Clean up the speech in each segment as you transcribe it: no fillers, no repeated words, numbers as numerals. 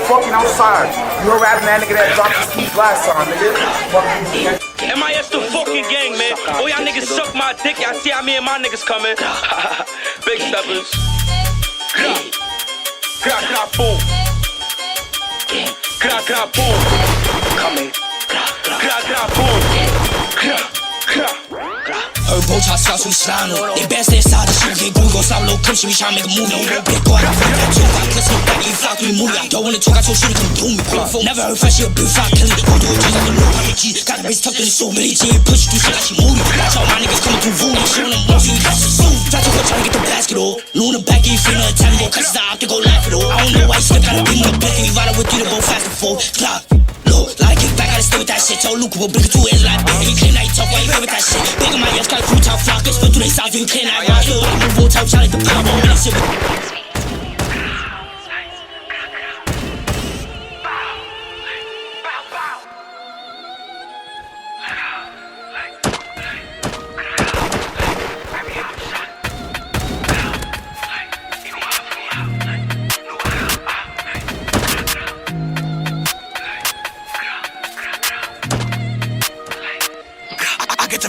fucking outside. You a rapping that nigga that dropped his keys last time, nigga. MIS the fucking gang, man. All y'all niggas suck my dick. Y'all see how me and my niggas coming. Big steppers. Crack, crack, boom. Crack, crack, boom. Coming. Crack, crack, boom. Crack, crack. Herbo try sauce, we slime on. They best inside the shit, get good, go stop low clips, we tryna make a movie. No big go out, I feel that joke, I clip some back, you flock through the movie. I don't wanna talk, I told you to come do me. Never heard fresh, you a big fly, kill it. Go do it just like a little Harry G. Got the bitch tucked in the soul, Billy G, push you through shit like she moody. Watch all my niggas coming through voodoo, showing them off, you got some soul. Try to go, tryna get the basket all. Luna back, you feeling a time, go cause I have to go laugh it all. I don't know why you slip, gotta be in the back, and you ride it with you to go fast and full. Clock. Like kick back, gotta stay with that shit. Tell Luke, we'll bring it to his like big. You claim that you talk while you play with that shit. Big in my ears, got a crew top flock. Spit through they south, you can't have rock. I move all type, shot like the power. When I shit with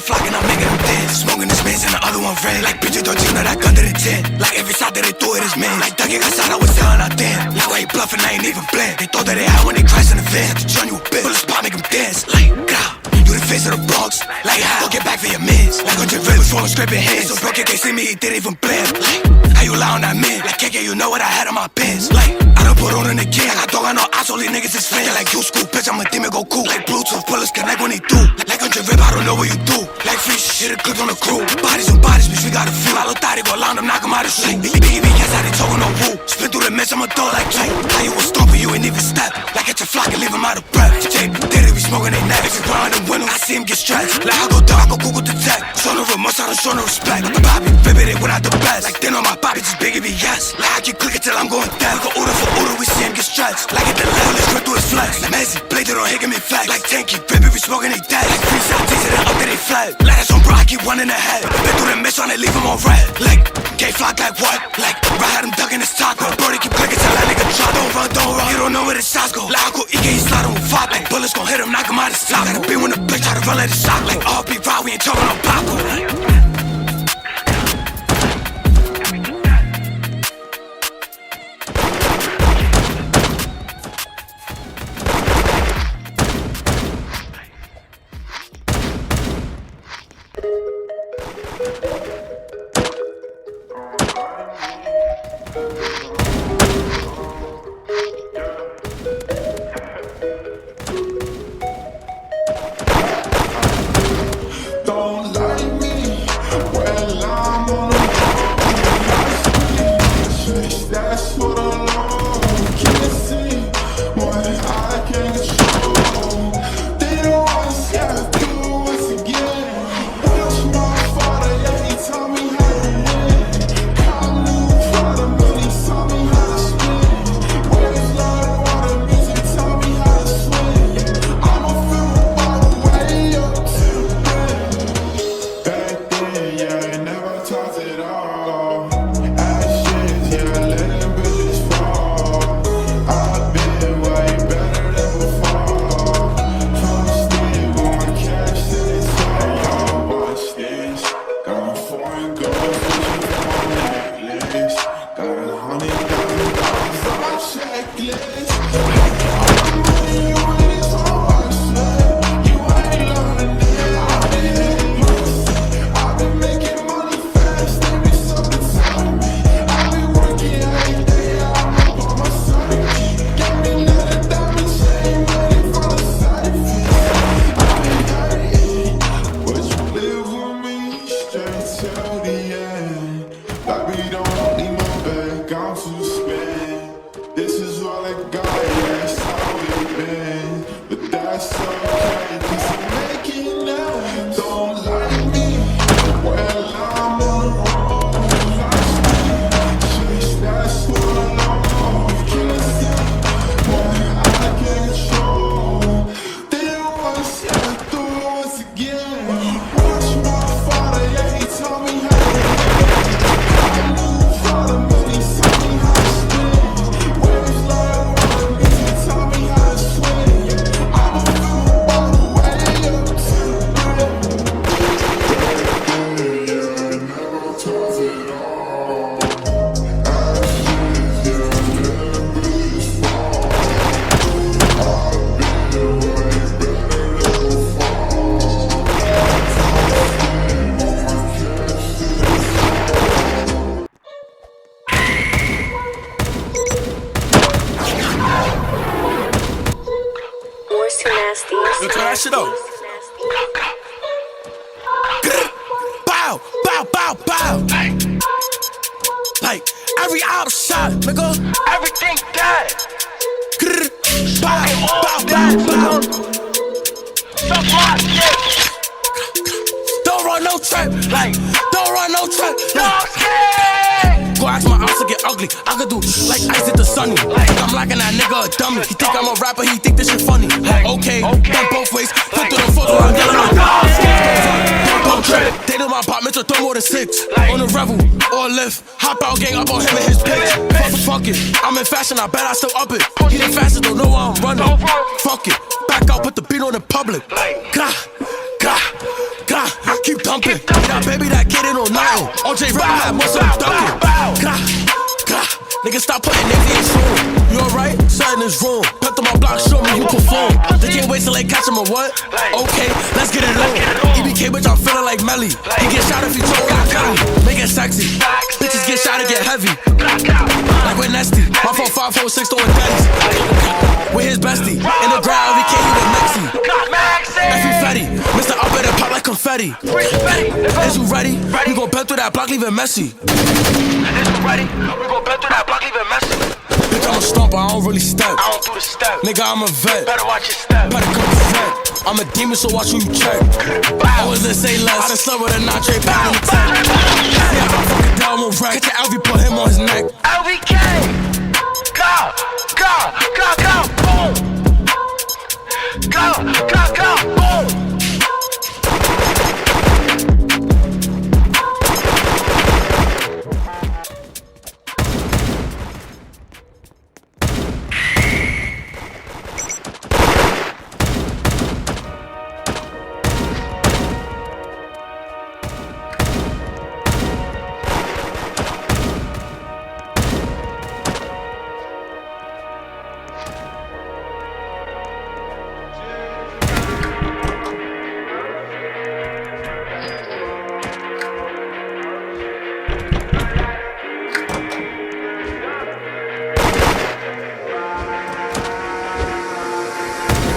flocking, I'm making them dance. Smoking this man's and the other one red. Like bitch, you don't know that gun to the 10. Like every shot that they threw it is man. Like Dougie got shot, I was selling out damn. Like why he bluffing, I ain't even blend. They thought that they had when they crashed in the van. John, you a bitch, bullets pop, make them dance. Like, God, you the face of the Bronx. Like how? Go get back for your mans. Like on your village, rolling scraping hands. So broke, you can't see me, he didn't even blend. Like, how you lie on that man? Like, KK, you know what I had on my pants. Like, I don't put on in the can. I don't got no eyes, all these niggas is fans. Like, you school, bitch, I'm a demon, go cool. Like, Bluetooth, bullets connect when they do. Like on your rib, I don't know what you do. Like fish, shit, it clips on the crew. Bodies on bodies, bitch, we got a few. I look thought go line them, knock them out of sleep. Biggie, yes, I didn't talk no woo. Spin through the mess, I'm a dog like Jay. How you a stomper, you ain't even step. Like at your flock and leave him out of breath. Jay, they be smoking they neck. If you grind them windows, I see him get stretched. Like I go down, I go Google the tech. Show no remorse, I don't show no respect. The Bobby, baby, they without the best. Like then on my body, just biggie be yes. Like I keep clicking till I'm going dead. Go order for order, we see him get stretched. Like at the level, it's straight through his flesh. Like Messi, blade it on hit, give me flex. Like Tanky, baby, we smoking they dead. Like free shot, teaser, then up to they flag. Like that's on bro, I keep running ahead. Been through the mess on it, leave him on red. Like, gay flock like what? Like, right had him ducking his taco. Birdie keep clicking till that nigga drop. Don't run, don't run. You don't know where the shots go. Like, I go EK, he slide on five. Like, bullets gon' hit him, knock him out of stock. Gotta be when the bitch try to run, let it shock. Like, RP Rock, we ain't talking on Paco. Don't like me, well I'm on a that's what I love. Can't see what I can control. They don't wanna see I do once again. Watch my father, yeah, he taught me how to win. Come new father, man, he taught me how to spin. Waves like water, music taught me how to swim. I'ma feel all the way up to the brim. Back then, yeah, I never talked at all. Ashes, yeah, let them bitches fall. I've been way better than before. From the street with my cash to this side. Y'all watch this. Got a foreign girl fishing for my necklace. Got $100,000 on my checklist. All the money you in is on my slip. You ain't learning it. I've been making money fast. They be something to me. I've been working every day. I'm up on my side. Get me another diamond chain ready for the safe. I've been hurting, but you live with me straight till the end. Baby, don't need my bag, I'm too spent. This is all I got, yeah, that's how it been. But that's okay, 'cause I'm making ends. Don't like me, well I'm on the road. Chase, that's what I know. Can't see what I can control. They don't wanna see I do it once again. Watch my father, yeah, he taught me how to Crash it up. Bow, bow, bow, bow. Like every out shot, nigga. Everything dead. Bow, bow, bow, bow. Suck my dick. Don't run no trap, like, don't run no trap. Dog shit. Go ask my ops to get ugly. I could do like ice at the sunny. I'm locking that nigga a dummy. He think I'm a rapper, he think this shit funny. Okay, done both ways. Flip through the photo, I'm yelling on dog shit. They do my apartment to throw more than 6. On the Revel or Lyft. Hop out, gang up on him and his bitch. Fuck it, I'm in fashion, I bet I still up it. He the fastest, don't know why I'm running. Fuck it, back out, put the beat on the public. Gah, gah, gah, keep dumping. That baby, that kid ain't on nothing. OJ Ripper had most of them ducking. Gah, gah, nigga stop putting names in your song. You alright? Something is wrong. Pep to my block, show me you perform. They can't wait till they catch him or what? Okay, let's get it on. EBK, bitch, I'm feeling like Melly. He get shot if he told like Kelly. Make it sexy. Bitches get shot and get heavy. Like with Nesty. My 4546 throwing daddies. With his bestie. In the ground, we can't even Mexi. F.E. Fetty. Mr. Up at pop like confetti. Is you ready? We gon' bend through that block, leaving messy. Is you ready? We gon' bend through that block, leaving messy. Bitch, I'm a stomper, I don't really step. I don't do the step. Nigga, I'm a vet. Better watch your step. Better come correct. I'm a demon, so watch who you check. I wasn't say less. I done slept with a notch, back in the tech. Yeah, I'm fucking down on wreck. Catch your LV, put him on his neck. LVK! Go! Go! Go! Go! Boom! Go! Go! Go! Boom!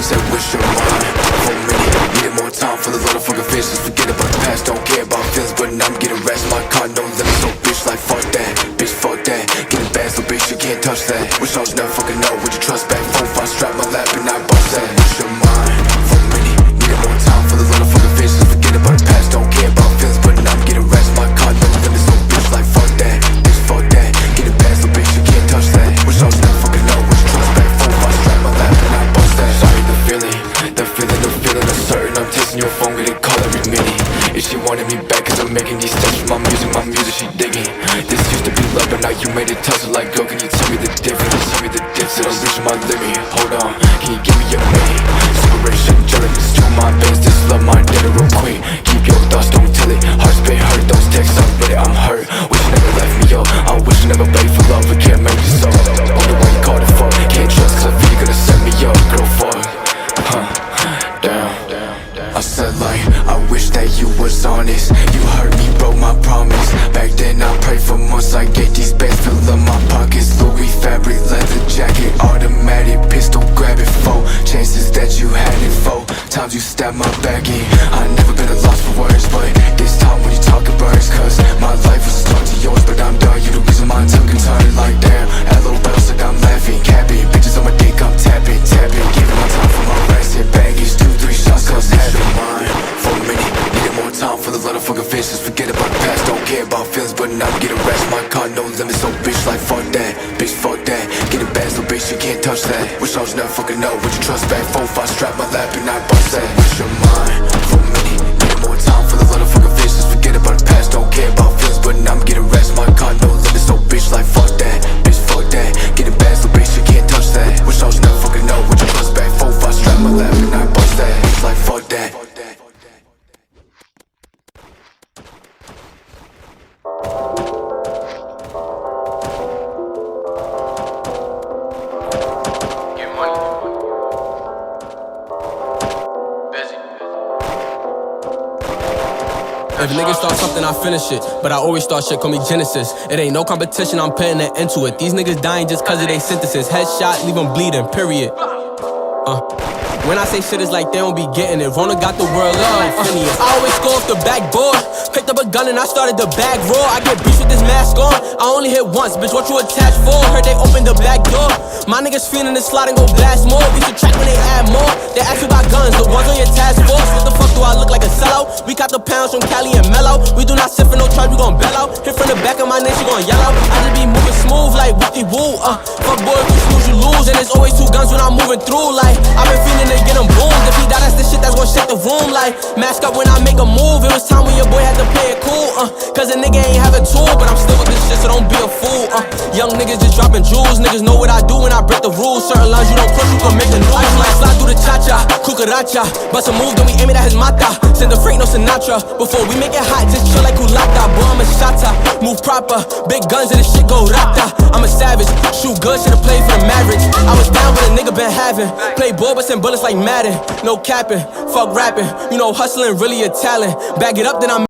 Said wish your mind for a minute. Needed more time for the motherfucking faces. Forget about the past, don't care about feelings. But now I'm getting rest, my car no limits. So bitch like fuck that, bitch fuck that. Getting bad, so bitch you can't touch that. Wish I was never fucking know, would you trust back? 4-5 strap my lap and I bust that. Wish your mind for a minute. Needed more time for the motherfucking faces. Forget about the past, don't care about feelings. But now I'm getting rest, my car no limits. So bitch like fuck that, bitch fuck that. Getting bad, so bitch you can't touch that. Wish I was never fucking know, would you trust back? 4-5 strap my lap and I bust that. Sorry, the feeling uncertain. I'm texting your phone, getting call every minute. If she wanted me back, cause I'm making these steps for my music, she digging. This used to be love, but now you made it tough. So like, girl, can you tell me the difference? Tell me the difference. Said I'm reaching my limit. Hold on, can you give me a minute? Separation, jealous, to my best. This love mine, dead real quick. Keep your thoughts, don't tell it. Heart's been hurt, those texts, I'm ready, I'm hurt. Wish you never left me, yo. I wish you never played for love, but can't make me so. Only way you call it fuck. Can't trust, cause I feel you gonna set me up. Girl, fuck. Down. I said like, I wish that you was honest. You hurt me, broke my promise. Back then I prayed for months. I get these bags, fill up my pockets. Louis fabric, leather jacket, automatic pistol, grab it for chances that you had it for. Times you stabbed my back in. I never been a loss for words, but this time when you talking birds, cause my life was a start to yours, but I'm done. You the reason mine took and turned like damn. LOL, like I'm laughing, capping. Bitches on my dick, I'm tapping. Giving my time for my rest, hit baggage, 2-3 shots, cause habit. Mine for a minute, needed more time for the motherfucking faces. Forget about the past, don't care about feelings, but now I'm getting rest. My car no limits, so bitch like fuck that, bitch fuck that. Getting bad, so bitch you can't touch that. Wish I was never fucking know, would you trust back? 4-5 strap my lap and I bust that. Wish your mind for a minute, needed more time for the motherfucking faces. Forget about the past, don't care about feelings, but now I'm getting rest. My car no limits, so bitch like fuck that, bitch fuck that. Getting bad, so bitch you can't touch that. Wish I was never fucking know, would you trust back? 4-5 strap my lap and I bust that. Bitch like fuck that. If niggas start something, I finish it. But I always start shit, call me Genesis. It ain't no competition, I'm putting it into it. These niggas dying just cause of they synthesis. Headshot, leave them bleeding, period. When I say shit, it's like they don't be getting it. Rona got the world love like Phineas. I always go off the backboard. Picked up a gun and I started the bag roar. I get beats with this mask on. I only hit once, bitch, what you attached for? Heard they opened the back door. My niggas feeling the slide and go blast more. We should track when they add more. They ask you about guns, the ones on your task force. What the fuck do I look like a sellout? We got the pounds from Cali and Mellow. We do not sit for no charge, we gon' bell out. Hit from the back of my neck, she gon' yell out. I just be moving smooth like whoopty-woo. Fuck boy, if you snooze, you lose. And there's always two guns when I'm moving through. Like, I've been feeling to get them boomed. If he die, that's the shit that's gon' shake the room. Like, mask up when I make a move. It was time when your boy had to play it cool. Cause a nigga ain't have a tool, but I'm still with this shit, so don't be a fool. Young niggas just dropping jewels. Niggas know what I do when I break the rules. Certain lines you don't cross, you can make the news. Like slide through the cha-cha, cucaracha. Bust a move, then we aim it at his mata. Send the freight, no Sinatra. Before we make it hot, just chill like culata. Boy, I'm a shotta, move proper. Big guns and the shit go rata. I'm a savage, shoot good, should've played for the Mavericks. I was down with a nigga been having. Play ball, but send bullets like Madden. No capping, fuck rapping. You know hustling really a talent. Back it up, then I'm